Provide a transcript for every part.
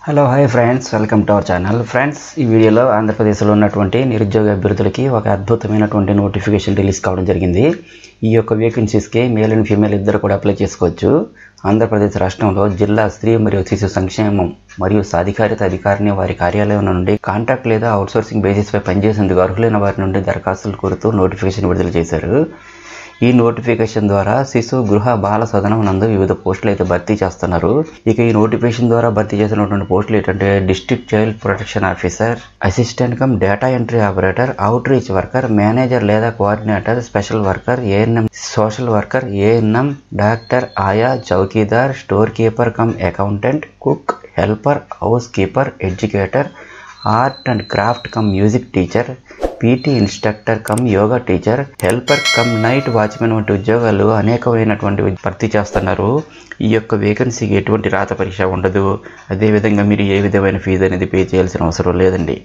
Hello hi friends, welcome to our channel. Friends, ఈ వీడియోలో ఆంధ్రప్రదేశ్లో ఉన్నటువంటి నిరుద్యోగ అభ్యర్థులకి ఒక అద్భుతమైనటువంటి నోటిఫికేషన్ రిలీజ్ కావడం జరిగింది. ఈ యొక్క వేకెన్సీస్కి మేల్ అండ్ ఫీమేల్ ఇద్దరు కూడా అప్లై చేసుకోవచ్చు. ఆంధ్రప్రదేశ్ రాష్ట్రంలో జిల్లా స్త్రీ మరియు శిశు సంక్షేమం మరియు సాధికారిత అధికారిని వారి కార్యాలయం నుండి కాంట్రాక్ట్ లేదా అవుట్సోర్సింగ్ బేసిస్పై పనిచేసేందుకు అర్హులైన వారి నుండి దరఖాస్తులు కోరుతూ నోటిఫికేషన్ విడుదల చేశారు. ఈ నోటిఫికేషన్ ద్వారా శిశు గృహ బాల సదనం నందు వివిధ పోస్టులు అయితే భర్తీ చేస్తున్నారు. ఇక ఈ నోటిఫికేషన్ ద్వారా భర్తీ చేసినటువంటి పోస్టులు ఏంటంటే district child protection officer, assistant cum data entry operator, outreach worker, manager లేదా coordinator, special worker, ANM, social worker, ANM, doctor, ఆయా, చౌకీదార్, store keeper cum accountant, cook, helper, house keeper, educator, art and craft cum music teacher, PT instructor cum yoga teacher, helper cum night watchman వంటి ఉద్యోగాలు అనేకమైనటువంటి భర్తీ చేస్తున్నారు. ఈ యొక్క వేకెన్సీకి ఎటువంటి రాత పరీక్ష ఉండదు. అదేవిధంగా మీరు ఏ విధమైన ఫీజు అనేది పే చేయాల్సిన అవసరం లేదండి.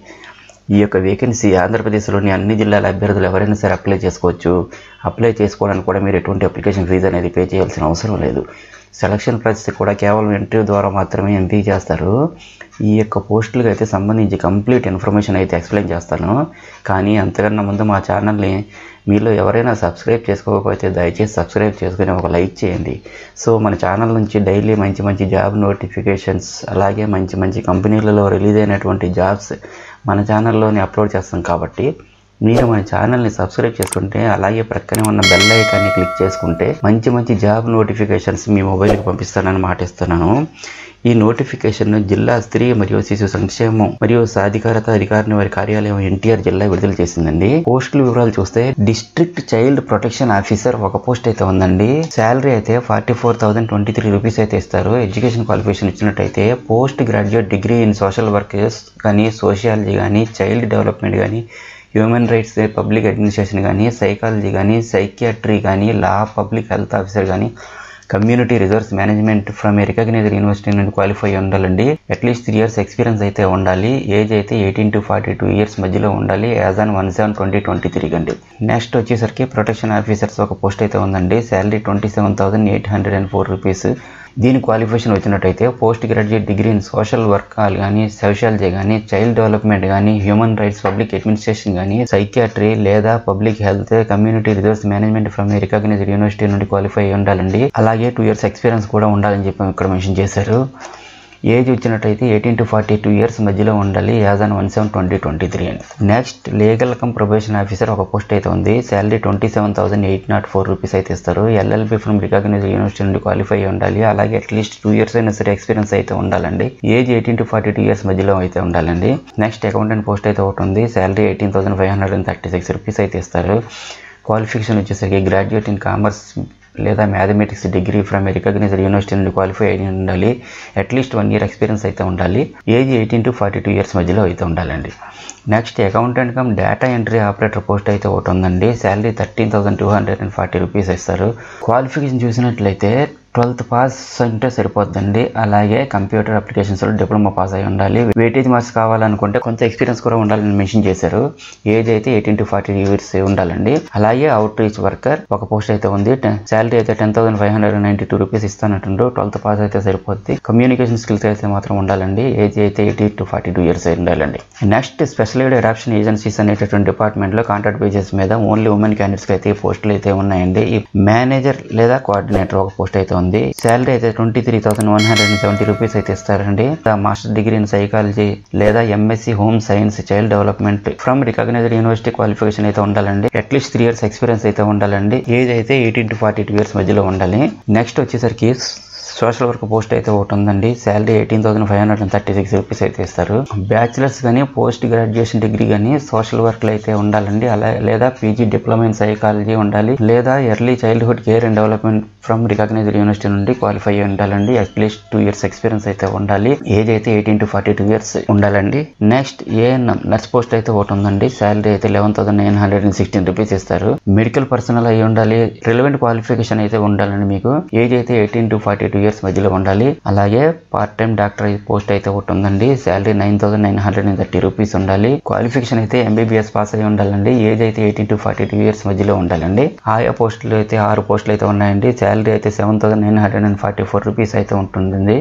ఈ యొక్క వేకెన్సీ ఆంధ్రప్రదేశ్లోని అన్ని జిల్లాల అభ్యర్థులు ఎవరైనా సరే అప్లై చేసుకోవచ్చు. అప్లై చేసుకోవడానికి కూడా మీరు ఎటువంటి అప్లికేషన్ ఫీజు అనేది పే చేయాల్సిన అవసరం లేదు. సెలక్షన్ ప్రాసెస్ కూడా కేవలం ఇంటర్వ్యూ ద్వారా మాత్రమే ఎంపిక చేస్తారు. ఈ యొక్క పోస్టులకు అయితే సంబంధించి కంప్లీట్ ఇన్ఫర్మేషన్ అయితే ఎక్స్ప్లెయిన్ చేస్తాను. కానీ అంతకన్నా ముందు మా ఛానల్ని మీలో ఎవరైనా సబ్స్క్రైబ్ చేసుకోకపోతే దయచేసి సబ్స్క్రైబ్ చేసుకుని ఒక లైక్ చేయండి. సో మన ఛానల్ నుంచి డైలీ మంచి మంచి జాబ్ నోటిఫికేషన్స్, అలాగే మంచి మంచి కంపెనీలలో రిలీజ్ అయినటువంటి జాబ్స్ మన ఛానల్లోనే అప్లోడ్ చేస్తాం. కాబట్టి మీరు మన ఛానల్ని సబ్స్క్రైబ్ చేసుకుంటే, అలాగే ప్రక్కనే ఉన్న బెల్ ఐకాన్ని క్లిక్ చేసుకుంటే మంచి మంచి జాబ్ నోటిఫికేషన్స్ మీ మొబైల్కి పంపిస్తానని మాటిస్తున్నాను. ఈ నోటిఫికేషన్ జిల్లా స్త్రీ మరియు శిశు సంక్షేమం మరియు సాధికారత అధికారిని వారి కార్యాలయం ఎన్టీఆర్ జిల్లా విడుదల చేసిందండి. పోస్టుల వివరాలు చూస్తే డిస్ట్రిక్ట్ చైల్డ్ ప్రొటెక్షన్ ఆఫీసర్ ఒక పోస్ట్ అయితే ఉందండి. శాలరీ అయితే 44,023 రూపీస్ అయితే ఇస్తారు. ఎడ్యుకేషన్ క్వాలిఫికేషన్ ఇచ్చినట్టయితే post graduate degree in social workers కానీ, సోషియాలజీ కానీ, చైల్డ్ డెవలప్మెంట్ కానీ, హ్యూమన్ రైట్స్, పబ్లిక్ అడ్మినిస్ట్రేషన్ కానీ, సైకాలజీ కానీ, సైకియాట్రీ కానీ, లా, పబ్లిక్ హెల్త్ ఆఫీసర్ కానీ, community resource management from a recognised university నుండి క్వాలిఫై ఉండాలండి. అట్లీస్ట్ 3 years ఎక్స్పీరియన్స్ అయితే ఉండాలి. ఏజ్ అయితే 18 to 42 years మధ్యలో ఉండాలి. యాజ్ ఆన్ 1/7/2023 అండి. నెక్స్ట్ వచ్చేసరికి ప్రొటెక్షన్ ఆఫీసర్స్ ఒక పోస్ట్ అయితే ఉందండి. Salary 27,804 rupees. దీని క్వాలిఫికేషన్ వచ్చినట్టయితే post graduate degree in social work కానీ, సోషియాలజీ కానీ, చైల్డ్ డెవలప్మెంట్ కానీ, హ్యూమన్ రైట్స్, పబ్లిక్ అడ్మినిస్ట్రేషన్ కానీ, సైకియాట్రీ లేదా public health, community resource management from a recognised university నుండి క్వాలిఫై ఉండాలండి. అలాగే 2 years ఎక్స్పీరియన్స్ కూడా ఉండాలని చెప్పి ఇక్కడ మెన్షన్ చేశారు. ఏజ్ వచ్చినట్టయితే 18 to 42 years మధ్యలో ఉండాలి. యాజ్ ఆన్ 1/7/2023 అండి. Next legal come probation officer ఒక పోస్ట్ అయితే ఉంది. శాలరీ 27,804 రూపీస్ అయితే ఇస్తారు. ఎల్ఎల్బి ఫ్రమ్ రికగ్నైజ్డ్ యూనివర్సిటీ నుండి క్వాలిఫై ఉండాలి. అలాగే అట్లీస్ట్ 2 years అయినా సరే ఎక్స్పీరియన్స్ అయితే ఉండాలండి. ఏజ్ 18 to 42 years మధ్యలో అయితే ఉండాలండి. నెక్స్ట్ అకౌంటెంట్ పోస్ట్ అయితే ఒకటి ఉంది. శాలరీ 18,536 రూపీస్ అయితే ఇస్తారు. క్వాలిఫికేషన్ వచ్చేసరికి గ్రాడ్యుయేట్ ఇన్ కామర్స్ లేదా mathematics degree from a recognised university నుండి క్వాలిఫై అయి ఉండాలి. అట్లీస్ట్ 1 year ఎక్స్పీరియన్స్ అయితే ఉండాలి. ఏజ్ 18 to 42 years మధ్యలో అయితే ఉండాలండి. Next accountant come data entry operator post అయితే ఒకటి ఉందండి. శాలరీ 13,240 రూపీస్ ఇస్తారు. క్వాలిఫికేషన్ చూసినట్లయితే 12th పాస్ అంటే సరిపోద్దండి. అలాగే కంప్యూటర్ అప్లికేషన్స్లో డిప్లొమా పాస్ అయి ఉండాలి. వెయిటేజ్ మార్క్స్ కావాలనుకుంటే కొంచెం ఎక్స్పీరియన్స్ కూడా ఉండాలని మెన్షన్ చేశారు. ఏజ్ అయితే 18 to 40 years ఉండాలండి. అలాగే అవుట్ రీచ్ వర్కర్ ఒక పోస్ట్ అయితే ఉంది. శాలరీ అయితే 10,592 రూపీస్ ఇస్తానంటుండ్రు. 12th పాస్ అయితే సరిపోద్ది. కమ్యూనికేషన్ స్కిల్స్ అయితే మాత్రం ఉండాలండి. ఏజ్ అయితే 18 to 42 years ఉండాలండి. నెక్స్ట్ స్పెషలైజ్డ్ అడాప్షన్ ఏజెన్సీస్ అనేటటువంటి డిపార్ట్మెంట్లో కాంట్రాక్ట్ బేసిస్ మీద ఓన్లీ ఉమెన్ క్యాండిడేట్స్కి అయితే ఈ పోస్టులు అయితే ఉన్నాయండి. ఈ మేనేజర్ లేదా కోఆర్డినేటర్ ఒక పోస్ట్ అయితే ఉంది. శాలరీ అయితే 23,170 రూపీస్ అయితే ఇస్తారండి. మాస్టర్ డిగ్రీ ఇన్ సైకాలజీ లేదా MSc home science, child development from recognized university qualification అయితే ఉండాలండి. అట్లీస్ట్ 3 years ఎక్స్పీరియన్స్ అయితే ఉండాలండి. ఏజ్ అయితే 18 to 42 years మధ్యలో ఉండాలి. నెక్స్ట్ వచ్చేసరికి సోషల్ వర్క్ పోస్ట్ అయితే ఒకటి ఉందండి. శాలరీ 18,536 రూపీస్ అయితే ఇస్తారు. బ్యాచిలర్స్ కానీ, పోస్ట్ గ్రాడ్యుయేషన్ డిగ్రీ కానీ సోషల్ వర్క్లు అయితే ఉండాలండి. అలా లేదా పీజీ డిప్లొమా ఇన్ సైకాలజీ ఉండాలి. లేదా early childhood care and development from recognized university నుండి క్వాలిఫై ఉండాలండి. అట్లీస్ట్ 2 years ఎక్స్పీరియన్స్ అయితే ఉండాలి. ఏజ్ అయితే 18 to 42 years ఉండాలండి. నెక్స్ట్ ఏఎన్ఎం నర్స్ పోస్ట్ అయితే ఒకటి ఉందండి. శాలరీ అయితే 11,916 రూపీస్ ఇస్తారు. మెడికల్ పర్సనల్ అయి ఉండాలి. రిలవెంట్ క్వాలిఫికేషన్ అయితే ఉండాలండి. మీకు ఏజ్ అయితే 18 to 42 ఇయర్స్ మధ్యలో ఉండాలి. అలాగే పార్ట్ టైం డాక్టర్ పోస్ట్ అయితే ఒకటి ఉందండి. శాలరీ 9,930 రూపీస్ ఉండాలి. క్వాలిఫికేషన్ అయితే MBBS పాస్ అయి ఉండాలండి. ఏజ్ అయితే 18 to 42 ఇయర్స్ మధ్యలో ఉండాలండి. ఆయా పోస్టులు అయితే 6 పోస్టులు అయితే ఉన్నాయండి. శాలరీ అయితే 7,944 రూపీస్ అయితే ఉంటుందండి.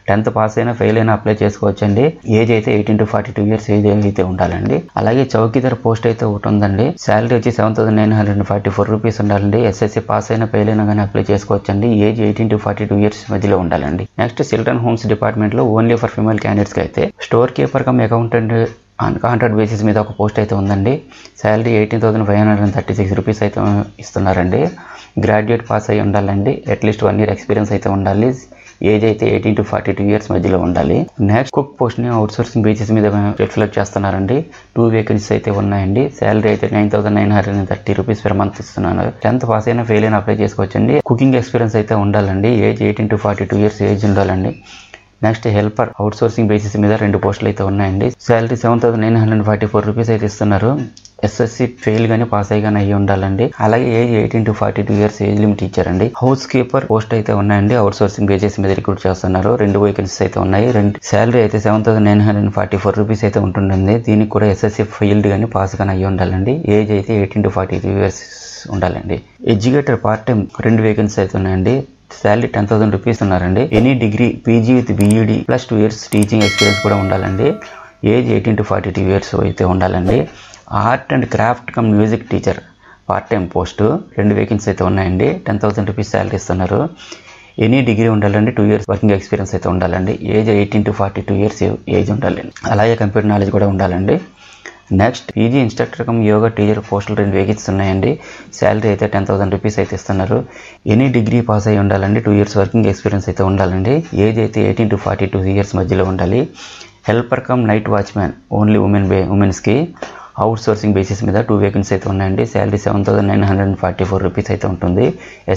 10th పాస్ అయినా ఫెయిల్ అయినా అప్లై చేసుకోవచ్చండి. ఏజ్ అయితే 18 to 42 ఇయర్స్ ఏజ్ అయితే ఉండాలండి. అలాగే చౌకీదార్ పోస్ట్ అయితే ఒకటి ఉందండి. శాలరీ వచ్చి 7,944 రూపీస్ ఉండాలండి. SSC పాస్ అయినా ఫెయిల్ అయినా కానీ అప్లై చేసుకోవచ్చండి. ఏజ్ 18 to 42 ఇయర్స్ మధ్యలో ఉండాలండి. నెక్స్ట్ చిల్డ్రన్ హోమ్స్ డిపార్ట్మెంట్ లో ఓన్లీ ఫర్ ఫిమేల్ క్యాండిడేట్స్ కి అయితే store keeper cum accountant contract basis మీద ఒక పోస్ట్ అయితే ఉందండి. శాలరీ 18,536 రూపీస్ అయితే ఇస్తున్నారండి. గ్రాడ్యుయేట్ పాస్ అయి ఉండాలండి. అట్లీస్ట్ 1 year ఎక్స్పీరియన్స్ అయితే ఉండాలి. ఏజ్ అయితే 18 to 42 ఇయర్స్ మధ్యలో ఉండాలి. నెక్స్ట్ కుక్ పోస్ట్ ని అవుట్ సోర్సింగ్ బేసిస్ మీద ఫిల్అప్ చేస్తున్నారండి. 2 వేకెన్సీస్ అయితే ఉన్నాయండి. శాలరీ అయితే 9,930 రూపీస్ పర్ మంత్ ఇస్తున్నారు. 10th పాస్ అయినా ఫెయిల్ అయినా అప్లై చేసుకోవచ్చండి. కుకింగ్ ఎక్స్పీరియన్స్ అయితే ఉండాలండి. ఏజ్ 18 to 42 ఇయర్స్ ఏజ్ ఉండాలండి. Next helper out sourcing basis మీద 2 పోస్టులు అయితే ఉన్నాయండి. శాలరీ 7,944 రూపీస్ అయితే ఇస్తున్నారు. SSC ఫెయిల్ గానీ పాస్ అయ్యి కానీ అయ్యి ఉండాలండి. అలాగే age 18 to 42 years age limit ఇచ్చారండి. హౌస్ కీపర్ పోస్ట్ అయితే ఉన్నాయండి. అవుట్ సోర్సింగ్ బేసిస్ మీద రిక్రూట్ చేస్తున్నారు. 2 వేకెన్సీస్ అయితే ఉన్నాయి. శాలరీ అయితే 7,944 రూపీస్ అయితే ఉంటుందండి. దీనికి కూడా SSC ఫెయిల్డ్ గానీ పాస్ కానీ అయ్యి ఉండాలండి. ఏజ్ అయితే 18 to 42 ఇయర్స్ ఉండాలండి. ఎడ్యుకేటర్ పార్ట్ టైం 2 వేకెన్సీస్ అయితే ఉన్నాయండి. శాలరీ 10,000 రూపీస్ ఉన్నారండి. Any degree PG with BEd plus 2 years teaching experience కూడా ఉండాలండి. ఏజ్ 18 to 42 ఇయర్స్ అయితే ఉండాలండి. Art and craft cum music teacher part time post 2 vacancies అయితే ఉన్నాయండి. 10,000 రూపీస్ శాలరీ ఇస్తున్నారు. ఎనీ డిగ్రీ ఉండాలండి. 2 years వర్కింగ్ ఎక్స్పీరియన్స్ అయితే ఉండాలండి. ఏజ్ 18 to 42 ఇయర్స్ ఏజ్ ఉండాలండి. అలాగే కంప్యూటర్ నాలెడ్జ్ కూడా ఉండాలండి. Next PG instructor cum yoga teacher పోస్టులు 2 వేకెన్సీస్ ఉన్నాయండి. శాలరీ అయితే 10,000 రూపీస్ అయితే ఇస్తున్నారు. ఎనీ డిగ్రీ పాస్ అయి ఉండాలండి. 2 years వర్కింగ్ ఎక్స్పీరియన్స్ అయితే ఉండాలండి. ఏజ్ అయితే 18 to 42 ఇయర్స్ మధ్యలో ఉండాలి. Helper cum night watchman only ఉమెన్స్కి అవుట్ సోర్సింగ్ బేసిస్ మీద 2 వేకెన్సీస్ అయితే ఉన్నాయండి. శాలరీ 7,944 రూపీస్ అయితే ఉంటుంది.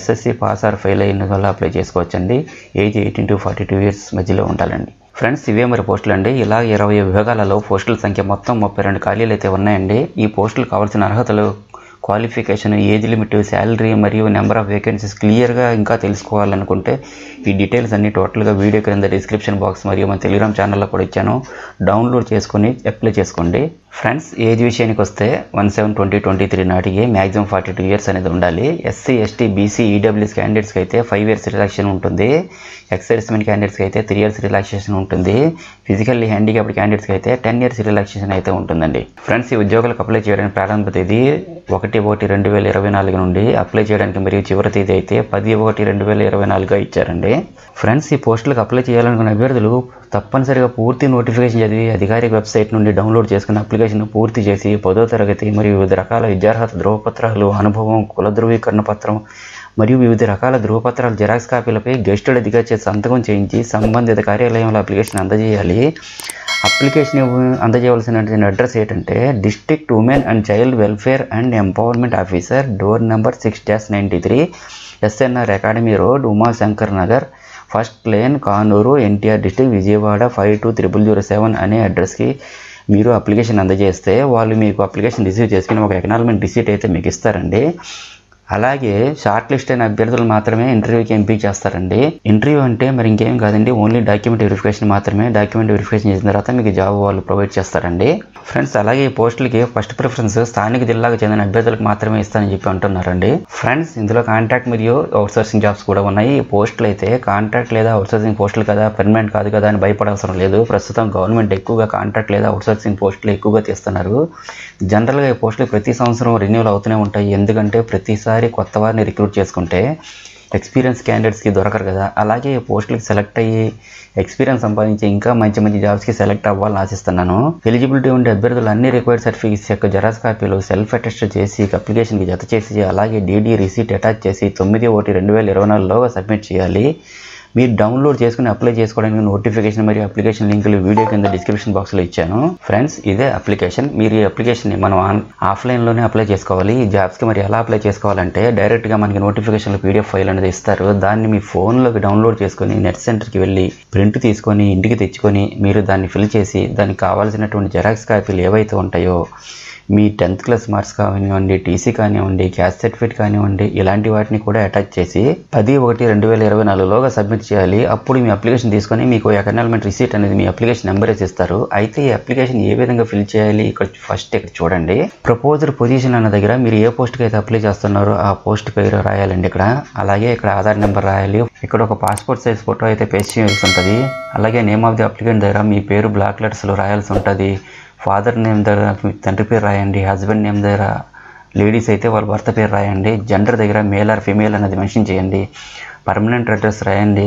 SSC పాస్ ఆర్ ఫెయిల్ అయిన వల్ల అప్లై చేసుకోవచ్చండి. ఏజ్ 18 to 42 ఇయర్స్ మధ్యలో ఉండాలండి. ఫ్రెండ్స్ ఇవే మరి పోస్టులు అండి. ఇలా 20 విభాగాలలో పోస్టుల సంఖ్య మొత్తం 32 ఖాళీలు అయితే ఉన్నాయండి. ఈ పోస్టులు కావాల్సిన అర్హతలు, క్వాలిఫికేషన్, ఏజ్ లిమిట్, శాలరీ మరియు నెంబర్ ఆఫ్ వేకెన్సీస్ క్లియర్గా ఇంకా తెలుసుకోవాలనుకుంటే ఈ డీటెయిల్స్ అన్ని టోటల్గా వీడియో క్రింద డిస్క్రిప్షన్ బాక్స్ మరియు మన టెలిగ్రామ్ ఛానల్లో కూడా ఇచ్చాను. డౌన్లోడ్ చేసుకొని అప్లై చేసుకోండి. ఫ్రెండ్స్ ఏజ్ విషయానికి వస్తే 1/7/2023 నాటికి మ్యాక్సిమం 42 ఇయర్స్ అనేది ఉండాలి. SC ST BC EWS క్యాండిడేట్స్కి అయితే 5 years రిలాక్సేషన్ ఉంటుంది. ఎక్సర్విస్మెన్ క్యాండిడేట్స్కి అయితే 3 years రిలాక్సేషన్ ఉంటుంది. ఫిజికల్లీ హ్యాండిక్యాప్డ్ క్యాండిడేట్స్కి అయితే 10 years రిలాక్సేషన్ అయితే ఉంటుందండి. ఫ్రెండ్స్ ఈ ఉద్యోగాలకు అప్లై చేయడానికి ప్రారంభ తేదీ 1/1/2024 నుండి అప్లై చేయడానికి మరియు చివరి తేదీ అయితే 10/1/2024గా ఇచ్చారండి. ఫ్రెండ్స్ ఈ పోస్టులకు అప్లై చేయాలనుకున్న అభ్యర్థులు తప్పనిసరిగా పూర్తి నోటిఫికేషన్ చదివి అధికారిక వెబ్సైట్ నుండి డౌన్లోడ్ చేసుకున్న అప్లికేషన్ పూర్తి చేసి 10వ తరగతి మరియు వివిధ రకాల విద్యార్హత ధృవపత్రాలు, అనుభవం, కుల ధృవీకరణ పత్రం మరియు వివిధ రకాల ధృవపత్రాల జెరాక్స్ కాపీలపై గెస్టెడ్ అధికారి చేత సంతకం చేయించి సంబంధిత కార్యాలయంలో అప్లికేషన్ అందజేయాలి. అప్లికేషన్ అందజేయవలసిన అడ్రస్ ఏంటంటే district women and child welfare and empowerment officer, door number 6-93, SNR academy road, Umashankar Nagar, first lane, Kanuru, NTR district, Vijayawada 520007 అనే అడ్రస్కి మీరు అప్లికేషన్ అందజేస్తే వాళ్ళు మీకు అప్లికేషన్ రిసీవ్ చేసుకుని ఒక ఎక్నాలజ్మెంట్ రిసీట్ అయితే మీకు ఇస్తారండి. అలాగే షార్ట్ లిస్ట్ అయిన అభ్యర్థులు మాత్రమే ఇంటర్వ్యూకి ఎంపిక చేస్తారండి. ఇంటర్వ్యూ అంటే మరి ఇంకేం కాదండి, ఓన్లీ డాక్యుమెంట్ వెరిఫికేషన్ మాత్రమే. డాక్యుమెంట్ వెరిఫికేషన్ చేసిన తర్వాత మీకు జాబ్ వాళ్ళు ప్రొవైడ్ చేస్తారండి. ఫ్రెండ్స్ అలాగే ఈ పోస్టులకి ఫస్ట్ ప్రిఫరెన్స్ స్థానిక జిల్లాకు చెందిన అభ్యర్థులకు మాత్రమే ఇస్తానని చెప్పి అంటున్నారండి. ఫ్రెండ్స్ ఇందులో కాంట్రాక్ట్ మరియు అవుట్సోర్సింగ్ జాబ్స్ కూడా ఉన్నాయి. ఈ పోస్టులు అయితే కాంట్రాక్ట్ లేదా అవుట్సోర్సింగ్ పోస్టులు కదా, పర్మనెంట్ కాదు కదా అని భయపడవసరం లేదు. ప్రస్తుతం గవర్నమెంట్ ఎక్కువగా కాంట్రాక్ట్ లేదా అవుట్సోర్సింగ్ పోస్టులు ఎక్కువగా తీస్తున్నారు. జనరల్గా ఈ పోస్టులు ప్రతి సంవత్సరం రెన్యూవల్ అవుతూనే ఉంటాయి. ఎందుకంటే ప్రతిసారి కొత్త వారిని రిక్రూట్ చేసుకుంటే ఎక్స్పీరియన్స్ క్యాండిడేట్స్కి దొరకరు కదా. అలాగే పోస్టులకి సెలెక్ట్ అయ్యి ఎక్స్పీరియన్స్ సంపాదించి ఇంకా మంచి మంచి జాబ్స్కి సెలెక్ట్ అవ్వాలని ఆశిస్తున్నాను. ఎలిజిబిలిటీ ఉండే అభ్యర్థులు అన్ని రిక్వైర్డ్ సర్టిఫికేట్స్ యొక్క జెరాక్స్ కాపీలు సెల్ఫ్ అటెస్ట్ చేసి అప్లికేషన్కి జత చేసి అలాగే DD రిసీట్ అటాచ్ చేసి 9/1/2024లోగా సబ్మిట్ చేయాలి. మీరు డౌన్లోడ్ చేసుకుని అప్లై చేసుకోవడానికి నోటిఫికేషన్ మరియు అప్లికేషన్ లింకులు వీడియో కింద డిస్క్రిప్షన్ బాక్స్లో ఇచ్చాను. ఫ్రెండ్స్ ఇదే అప్లికేషన్. మీరు ఈ అప్లికేషన్ని మనం ఆఫ్లైన్లోనే అప్లై చేసుకోవాలి. ఈ జాబ్స్కి మరి ఎలా అప్లై చేసుకోవాలంటే డైరెక్ట్గా మనకి నోటిఫికేషన్లో PDF ఫైల్ అనేది ఇస్తారు. దాన్ని మీ ఫోన్లోకి డౌన్లోడ్ చేసుకొని నెట్ సెంటర్కి వెళ్ళి ప్రింట్ తీసుకొని ఇంటికి తెచ్చుకొని మీరు దాన్ని ఫిల్ చేసి దానికి కావాల్సినటువంటి జెరాక్స్ కాపీలు ఏవైతే ఉంటాయో మీ 10th క్లాస్ మార్క్స్ కానివ్వండి, టీసీ కానివ్వండి, క్యాస్ట్ సర్టిఫికేట్ కానివ్వండి, ఇలాంటి వాటిని కూడా అటాచ్ చేసి 10/1/2024లోగా సబ్మిట్ చేయాలి. అప్పుడు మీ అప్లికేషన్ తీసుకొని మీకు ఎకనాల్మెంట్ రిసీట్ అనేది మీ అప్లికేషన్ నెంబర్ వేసి ఇస్తారు. అయితే ఈ అప్లికేషన్ ఏ విధంగా ఫిల్ చేయాలి ఇక్కడ చూడండి. ప్రపోజ్డ్ పొజిషన్ అన్న దగ్గర మీరు ఏ పోస్ట్కి అయితే అప్లై చేస్తున్నారో ఆ పోస్ట్ పేరు రాయాలండి ఇక్కడ. అలాగే ఇక్కడ ఆధార్ నెంబర్ రాయాలి. ఇక్కడ ఒక పాస్పోర్ట్ సైజ్ ఫోటో అయితే పేస్ట్ చేయాల్సి ఉంటుంది. అలాగే నేమ్ ఆఫ్ ది అప్లికెంట్ దగ్గర మీ పేరు బ్లాక్ లెటర్స్లో రాయాల్సి ఉంటుంది. ఫాదర్ నేమ్ దగ్గర మీ తండ్రి పేరు రాయండి. హస్బెండ్ నేమ్ దగ్గర లేడీస్ అయితే వాళ్ళ భర్త పేరు రాయండి. జెండర్ దగ్గర మేల్ ఆర్ ఫీమేల్ అనేది మెన్షన్ చేయండి. పర్మనెంట్ అడ్రస్ రాయండి.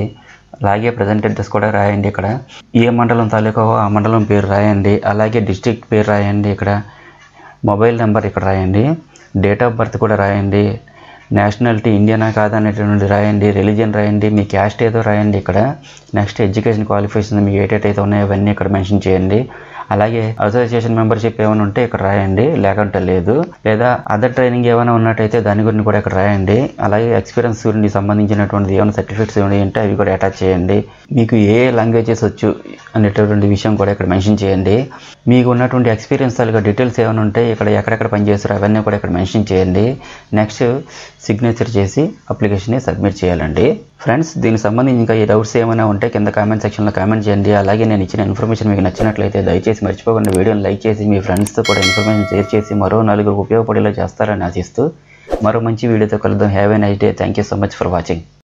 అలాగే ప్రజెంట్ అడ్రస్ కూడా రాయండి. ఇక్కడ ఏ మండలం తాలూకా ఆ మండలం పేరు రాయండి. అలాగే డిస్ట్రిక్ట్ పేరు రాయండి. ఇక్కడ మొబైల్ నెంబర్ ఇక్కడ రాయండి. డేట్ ఆఫ్ బర్త్ కూడా రాయండి. నేషనాలిటీ ఇండియనా కాదా అనేటువంటి రాయండి. రిలీజియన్ రాయండి. మీ క్యాస్ట్ ఏదో రాయండి ఇక్కడ. నెక్స్ట్ ఎడ్యుకేషన్ క్వాలిఫికేషన్ మీకు ఏటైతే ఉన్నాయో అవన్నీ ఇక్కడ మెన్షన్ చేయండి. అలాగే అసోసియేషన్ మెంబర్షిప్ ఏమైనా ఉంటే ఇక్కడ రాయండి, లేకుంటే లేదు. లేదా అదర్ ట్రైనింగ్ ఏమైనా ఉన్నట్టయితే దాని గురించి కూడా ఇక్కడ రాయండి. అలాగే ఎక్స్పీరియన్స్ గురించి సంబంధించినటువంటి ఏమైనా సర్టిఫికేట్స్ ఉంటే అవి కూడా అటాచ్ చేయండి. మీకు ఏ లాంగ్వేజెస్ వచ్చు అనేటటువంటి విషయం కూడా ఇక్కడ మెన్షన్ చేయండి. మీకు ఉన్నటువంటి ఎక్స్పీరియన్స్ తాలూకా డీటెయిల్స్ ఏమైనా ఉంటే ఇక్కడ ఎక్కడెక్కడ పనిచేస్తారో అవన్నీ కూడా ఇక్కడ మెన్షన్ చేయండి. నెక్స్ట్ సిగ్నేచర్ చేసి అప్లికేషన్ని సబ్మిట్ చేయాలండి. ఫ్రెండ్స్, దీనికి సంబంధించి ఇంకా ఈ డౌట్స్ ఏమైనా ఉంటే కింద కామెంట్ సెక్షన్లో కామెంట్ చేయండి. అలాగే నేను ఇచ్చిన ఇన్ఫర్మేషన్ మీకు నచ్చినట్లయితే దయచేసి మర్చిపోకుండా వీడియోని లైక్ చేసి మీ ఫ్రెండ్స్తో కూడా ఇన్ఫర్మేషన్ షేర్ చేసి మరో 4 ఉపయోగపడేలా చేస్తారని ఆశిస్తూ మరో మంచి వీడియోతో కలుద్దాం. Have a nice day. Thank you so much for watching.